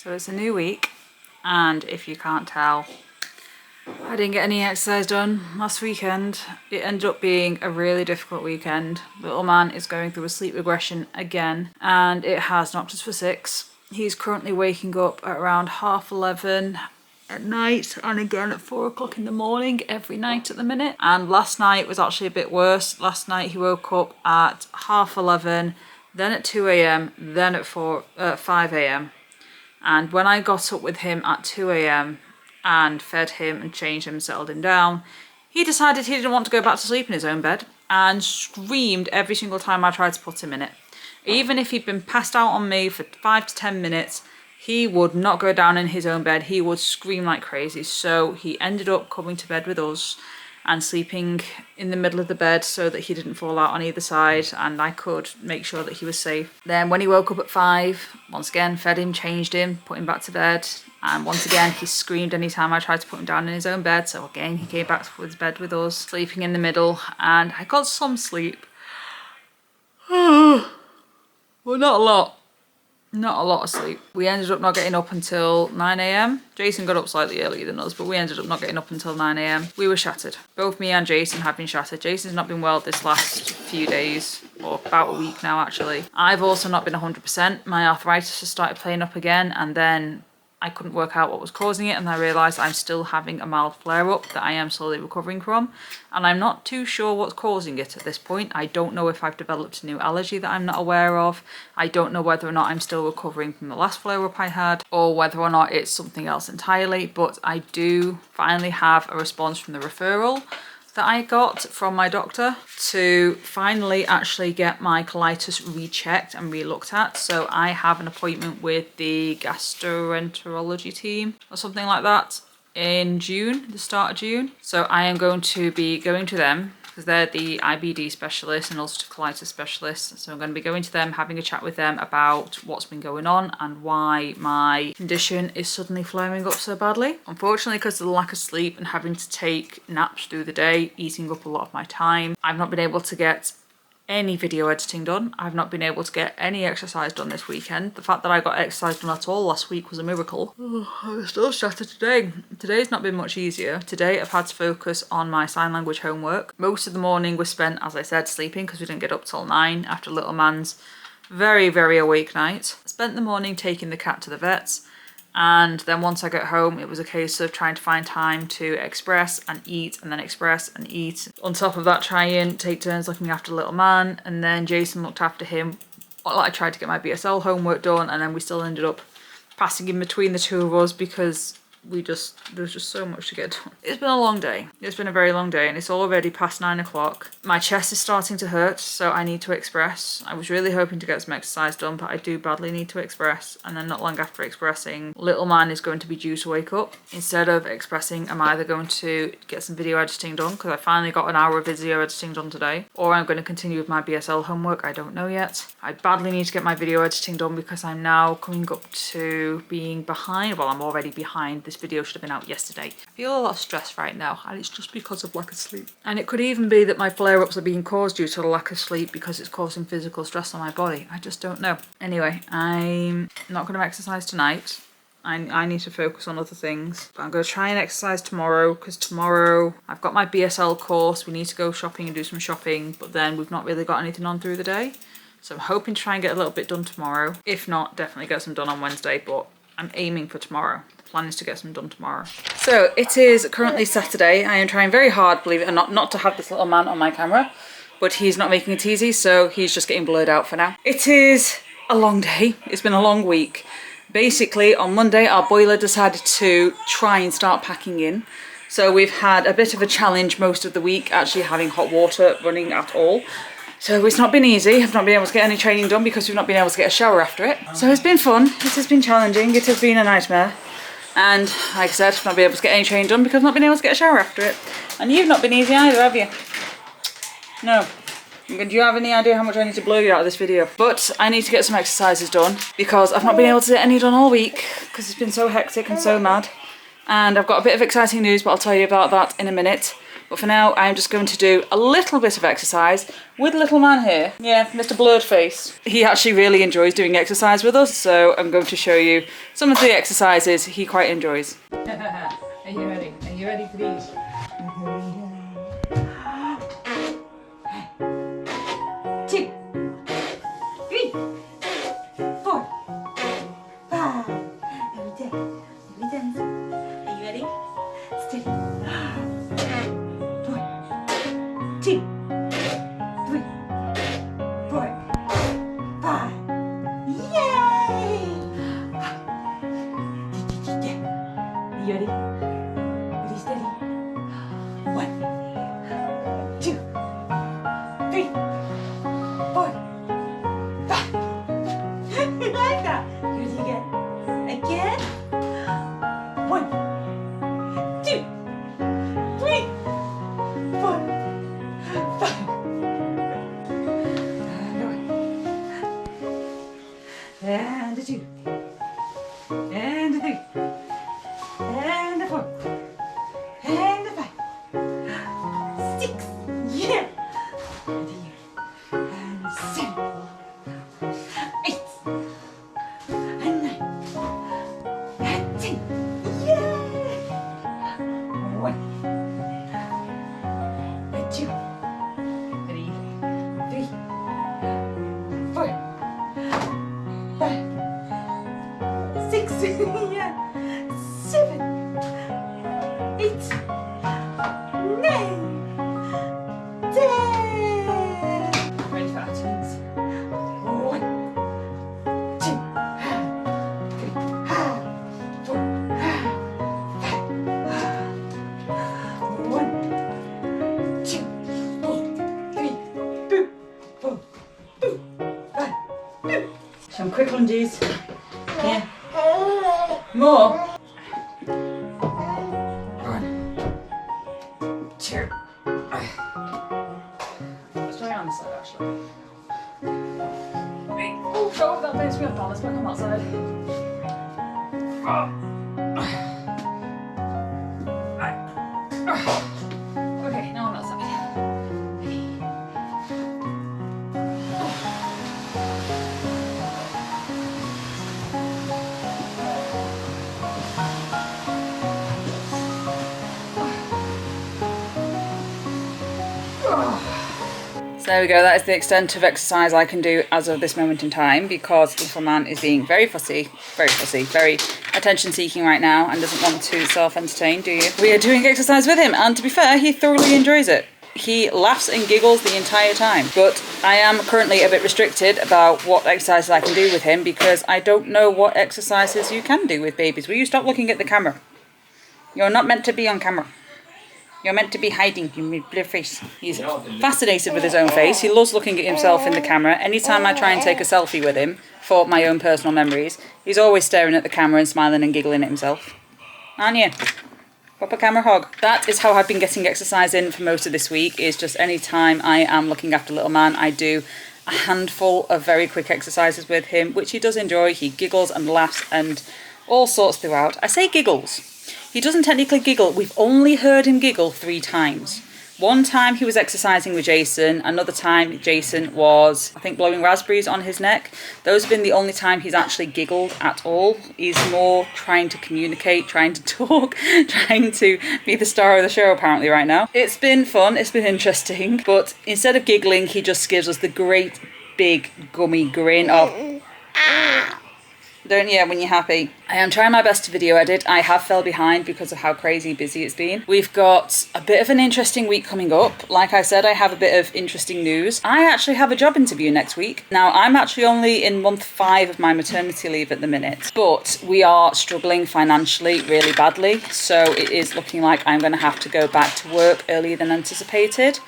So it's a new week, and if you can't tell, I didn't get any exercise done last weekend. It ended up being a really difficult weekend. Little man is going through a sleep regression again, and it has knocked us for 6. He's currently waking up at around 11:30 at night, and again at 4 o'clock in the morning every night at the minute. And last night was actually a bit worse. Last night he woke up at 11:30, then at 2 a.m, then at 5 a.m. And when I got up with him at 2 a.m. and fed him and changed him and settled him down, he decided he didn't want to go back to sleep in his own bed and screamed every single time I tried to put him in it. Even if he'd been passed out on me for 5 to 10 minutes, he would not go down in his own bed. He would scream like crazy. So he ended up coming to bed with us and sleeping in the middle of the bed so that he didn't fall out on either side and I could make sure that he was safe. Then when he woke up at 5, once again fed him, changed him, put him back to bed, and once again he screamed anytime I tried to put him down in his own bed. So again he came back to his bed with us, sleeping in the middle, and I got some sleep. Well, not a lot. Not a lot of sleep. We ended up not getting up until 9 a.m. Jason got up slightly earlier than us, but we ended up not getting up until 9 a.m. We were shattered. Both me and Jason have been shattered. Jason's not been well this last few days, or about a week now actually. I've also not been 100%. My arthritis has started playing up again, and then I couldn't work out what was causing it, and I realised I'm still having a mild flare-up that I am slowly recovering from, and I'm not too sure what's causing it at this point. I don't know if I've developed a new allergy that I'm not aware of. I don't know whether or not I'm still recovering from the last flare-up I had, or whether or not it's something else entirely, but I do finally have a response from the referral that I got from my doctor to finally actually get my colitis rechecked and re-looked at. So I have an appointment with the gastroenterology team or something like that in June, the start of June. So I am going to be going to them because they're the IBD specialist and ulcerative colitis specialist. So I'm going to be going to them, having a chat with them about what's been going on and why my condition is suddenly flaring up so badly. Unfortunately, because of the lack of sleep and having to take naps through the day, eating up a lot of my time, I've not been able to get any video editing done. I've not been able to get any exercise done this weekend. The fact that I got exercise done at all last week was a miracle. I was still shattered today. Today's not been much easier. Today I've had to focus on my sign language homework. Most of the morning was spent, as I said, sleeping because we didn't get up till 9 after little man's very, very awake night. I spent the morning taking the cat to the vets, and then once I got home it was a case of trying to find time to express and eat, and then express and eat. On top of that, try and take turns looking after little man, and then Jason looked after him while I tried to get my BSL homework done, and then we still ended up passing in between the two of us because there's just so much to get done. It's been a long day. It's been a very long day, and it's already past 9 o'clock. My chest is starting to hurt, so I need to express. I was really hoping to get some exercise done, but I do badly need to express. And then not long after expressing, little man is going to be due to wake up. Instead of expressing, I'm either going to get some video editing done, because I finally got an hour of video editing done today, or I'm going to continue with my BSL homework. I don't know yet. I badly need to get my video editing done because I'm now coming up to being behind. Well, I'm already behind. This video should have been out yesterday. I feel a lot of stress right now, and it's just because of lack of sleep. And it could even be that my flare-ups are being caused due to the lack of sleep because it's causing physical stress on my body. I just don't know. Anyway, I'm not going to exercise tonight. I need to focus on other things. But I'm going to try and exercise tomorrow, because tomorrow I've got my BSL course. We need to go shopping and do some shopping, but then we've not really got anything on through the day. So I'm hoping to try and get a little bit done tomorrow. If not, definitely get some done on Wednesday, but I'm aiming for tomorrow. Plan is to get some done tomorrow. So it is currently Saturday. I am trying very hard, believe it or not to have this little man on my camera, but he's not making it easy, so he's just getting blurred out for now. It is a long day. It's been a long week. Basically, on Monday, our boiler decided to try and start packing in. So we've had a bit of a challenge most of the week, actually having hot water running at all. So it's not been easy. I've not been able to get any training done because we've not been able to get a shower after it. So it's been fun. It has been challenging. It has been a nightmare. And like I said, I've not been able to get any training done because I've not been able to get a shower after it. And you've not been easy either, have you? No. Do you have any idea how much I need to blur you out of this video? But I need to get some exercises done because I've not been able to get any done all week because it's been so hectic and so mad. And I've got a bit of exciting news, but I'll tell you about that in a minute. But for now, I'm just going to do a little bit of exercise with little man here. Yeah, Mr. Blurred Face. He actually really enjoys doing exercise with us, so I'm going to show you some of the exercises he quite enjoys. Are you ready? Are you ready for these? 2, 3, 4, 5. Every day. Are you ready? Steady. 1, 2, 3, 4, 5. Yay! Are you ready? Ready, steady. 1, 2, 3, 4, 5. You like that? Ready again? Again? 1, 2, 3, 4, 5. And a 2. And a 3. And a 4. And a 5. 6. Yeah. And here. And 7. 8. And 9. And 10. Yeah. 1. And 2. Ready? 3. 4. 5. 6. Yeah. 7. 8. 9. 10. Ready for actions? 1, 2, 3, 4, 5. 1, 2, 3, boop, 4, boop, 5, boop. Some quick lunges. Yeah. More. 1, 2. Let's try on this side actually. Oh, show that makes me up on. Let's back on that side. Okay, now on that side. So there we go, that is the extent of exercise I can do as of this moment in time, because little man is being very fussy, very attention seeking right now and doesn't want to self-entertain, do you? We are doing exercise with him, and to be fair, he thoroughly enjoys it. He laughs and giggles the entire time, but I am currently a bit restricted about what exercises I can do with him because I don't know what exercises you can do with babies. Will you stop looking at the camera? You're not meant to be on camera. You're meant to be hiding, you blur face. He's fascinated with his own face. He loves looking at himself in the camera. Anytime I try and take a selfie with him for my own personal memories, he's always staring at the camera and smiling and giggling at himself. Aren't you? Proper camera hog. That is how I've been getting exercise in for most of this week, is just any time I am looking after little man, I do a handful of very quick exercises with him, which he does enjoy. He giggles and laughs and all sorts throughout. I say giggles. He doesn't technically giggle. We've only heard him giggle 3 times. One time he was exercising with Jason. Another time Jason was, I think, blowing raspberries on his neck. Those have been the only time he's actually giggled at all. He's more trying to communicate, trying to talk, trying to be the star of the show apparently right now. It's been fun. It's been interesting. But instead of giggling, he just gives us the great big gummy grin of... Don't you, when you're happy? I am trying my best to video edit. I have fell behind because of how crazy busy it's been. We've got a bit of an interesting week coming up. Like I said, I have a bit of interesting news. I actually have a job interview next week. Now, I'm actually only in month 5 of my maternity leave at the minute, but we are struggling financially really badly. So it is looking like I'm going to have to go back to work earlier than anticipated.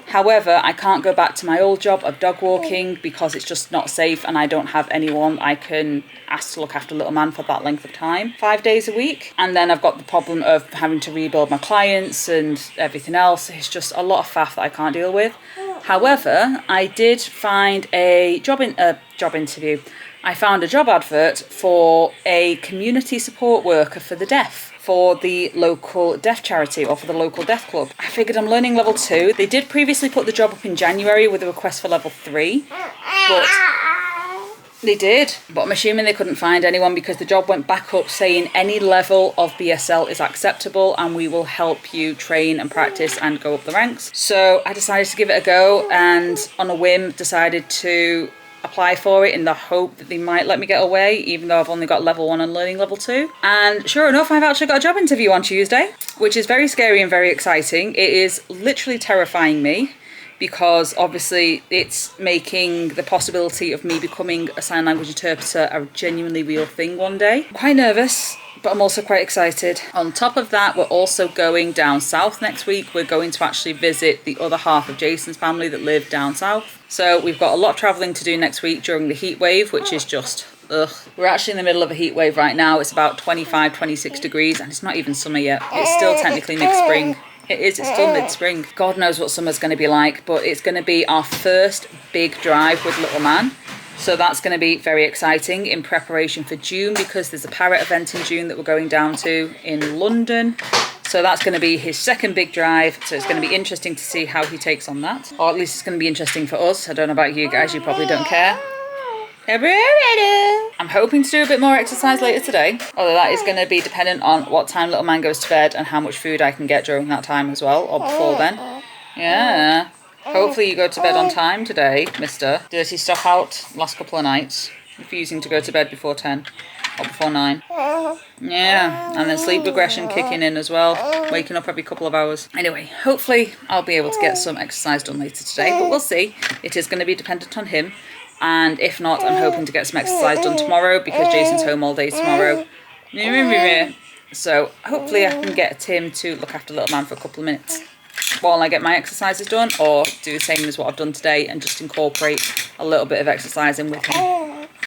However, I can't go back to my old job of dog walking because it's just not safe and I don't have anyone I can ask to look after little man for that length of time, 5 days a week. And then I've got the problem of having to rebuild my clients and everything else. It's just a lot of faff that I can't deal with. However, I did find a job interview I found a job advert for a community support worker for the deaf, for the local deaf charity or for the local deaf club. I figured I'm learning level 2. They did previously put the job up in January with a request for level 3, but they did. But I'm assuming they couldn't find anyone because the job went back up saying any level of BSL is acceptable and we will help you train and practice and go up the ranks. So I decided to give it a go, and on a whim decided to apply for it in the hope that they might let me get away, even though I've only got level 1 and learning level 2. And sure enough, I've actually got a job interview on Tuesday, which is very scary and very exciting. It is literally terrifying me because obviously it's making the possibility of me becoming a sign language interpreter a genuinely real thing one day. I'm quite nervous, but I'm also quite excited. On top of that, we're also going down south next week. We're going to actually visit the other half of Jason's family that live down south. So we've got a lot of travelling to do next week during the heat wave, which is just, ugh. We're actually in the middle of a heat wave right now. It's about 25, 26 degrees and it's not even summer yet. It's still technically mid-spring. It is, it's still mid-spring. God knows what summer's going to be like, but it's going to be our first big drive with little man. So that's going to be very exciting in preparation for June, because there's a parrot event in June that we're going down to in London. So that's going to be his second big drive. So it's going to be interesting to see how he takes on that. Or at least it's going to be interesting for us. I don't know about you guys, you probably don't care. I'm hoping to do a bit more exercise later today, although that is going to be dependent on what time little man goes to bed and how much food I can get during that time as well, or before then. Yeah. Hopefully you go to bed on time today, mister. Dirty stuff out last couple of nights. Refusing to go to bed before 10 or before 9. Yeah, and then sleep regression kicking in as well. Waking up every couple of hours. Anyway, hopefully I'll be able to get some exercise done later today, but we'll see. It is going to be dependent on him. And if not, I'm hoping to get some exercise done tomorrow because Jason's home all day tomorrow. So hopefully I can get Tim to look after little man for a couple of minutes while I get my exercises done, or do the same as what I've done today and just incorporate a little bit of exercising with him.